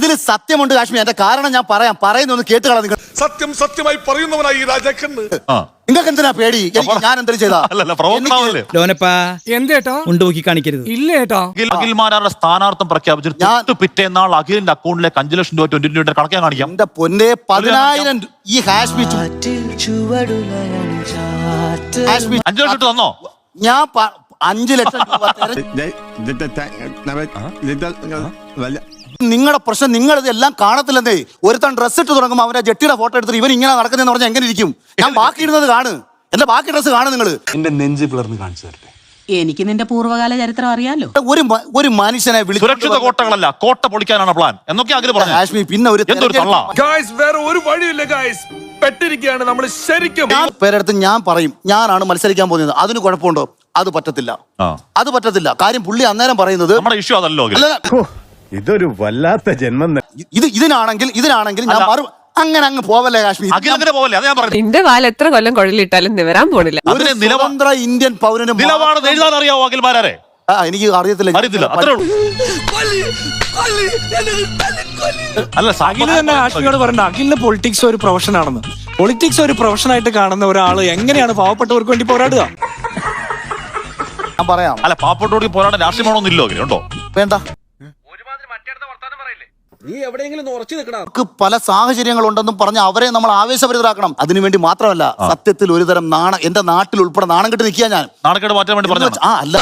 ഇതിൽ സത്യമുണ്ട് കാശ്മീർ. എന്റെ കാരണം ഞാൻ പറയാം, പറയുന്നൊന്ന് കേട്ടുകളാ നിങ്ങൾ. സത്യം സത്യമായി പറയുന്നവനായി രാജാക്കന്ന്. നിങ്ങൾക്ക് എന്തിനാ പേടി? ഞാൻ എന്തെങ്കിലും ചെയ്താ ലോനപ്പാ എന്തേട്ടോ ഉണ്ടുപോക്കി കാണിക്കരുത്. ഇല്ലേട്ടോ. അഖിൽമാരാരുടെ സ്ഥാനാർത്ഥം പ്രഖ്യാപിച്ചിട്ട് പിറ്റേന്നാൾ അഖിലിന്റെ അക്കൗണ്ടിലേക്ക് 5 ലക്ഷം രൂപ 20 രൂപ കണക്കാൻ കാണിക്കാം. എന്റെ പൊന്നെ 10,000 ഈ ഹാഷ്മി 5 ലക്ഷം തന്നോ? ഞാൻ 5 ലക്ഷം രൂപ നിങ്ങളുടെ പ്രശ്നം, നിങ്ങളിത് എല്ലാം കാണത്തില്ലെന്നേ. ഒരുത്തൻ ഡ്രസ് ഇട്ട് തുടങ്ങുമ്പോൾ അവന്റെ ജെട്ടിയുടെ ഫോട്ടോ എടുത്തിട്ട് ഇവൻ ഇങ്ങനെ നടക്കുന്നതെന്ന് പറഞ്ഞാൽ എങ്ങനെ ഇരിക്കും? ഞാൻ ബാക്കി ഇടുന്നത് കാണ്, എന്റെ ബാക്കി ഡ്രസ് കാണും നിങ്ങൾ. എന്റെ നെഞ്ച് പിളർന്ന് കാണിച്ചു തരട്ടെ. എനിക്ക് നിന്റെ പൂർവ്വകാല ചരിത്രം അറിയാലോ. ഒരു മനുഷ്യനെ സുരക്ഷിത കോട്ടകളല്ല, കോട്ട പൊളിക്കാനാണ് പ്ലാൻ എന്നൊക്കെ അഖിൽ പറഞ്ഞു. കാശ്മീർ പിന്നെ ഒരു വേറെ ഒരു വഴിയില്ല ഗായ്സ്, പെട്ടിരിക്കുകയാണ് നമ്മൾ ശരിക്കും. പേരെടുത്ത് ഞാൻ പറയും ഞാനാണ് മത്സരിക്കാൻ പോകുന്നത്. അതിന് കുഴപ്പമുണ്ടോ? അത് പറ്റത്തില്ല, അത് പറ്റത്തില്ല. കാര്യം പുള്ളി അന്നേരം പറയുന്നത് നമ്മുടെ ഇഷ്യൂ അതല്ലോ. ഇതൊരു വല്ലാത്ത ജന്മം. ഇതിനാണെങ്കിൽ ഞാൻ അങ്ങനെ അങ്ങ് പോവല്ലേ കാശ്മീർ? നിന്റെ വാൽ എത്ര കൊല്ലം കുഴലിട്ടാലും നിവരാൻ പോണില്ല. ഒരു സ്വതന്ത്ര ഇന്ത്യൻ പൗരനും നിലപാട് എഴുതാൻ അറിയാവോ അഖിൽമാരെ? എനിക്ക് അറിയത്തില്ല. അല്ല അഖില് തന്നെ കാശ്മീരോട് പറയണ്ട, അഖിലിന്റെ പൊളിറ്റിക്സ് ഒരു പ്രൊഫഷൻ ആണെന്ന്. പൊളിറ്റിക്സ് ഒരു പ്രൊഫഷൻ ആയിട്ട് കാണുന്ന ഒരാള് എങ്ങനെയാണ് പാവപ്പെട്ടവർക്ക് വേണ്ടി പോരാടുക? ഞാൻ പറയാം. അല്ല, പാവപ്പെട്ടവർക്ക് പോരാടാൻ രാഷ്ട്രീയമാണോന്നില്ലോ ഉണ്ടോ? വേണ്ട. അവർക്ക് പല സാഹചര്യങ്ങളുണ്ടെന്നും പറഞ്ഞ് അവരെ നമ്മൾ ആവേശഭരിതരാക്കണം. അതിനുവേണ്ടി മാത്രമല്ല, സത്യത്തിൽ ഒരുതരം എന്റെ നാട്ടിൽ ഉൾപ്പെടെ നാണം കെട്ട് നിൽക്കുക. ഞാൻ നാണക്കേട് മാറ്റാൻ വേണ്ടി പറഞ്ഞു. അല്ല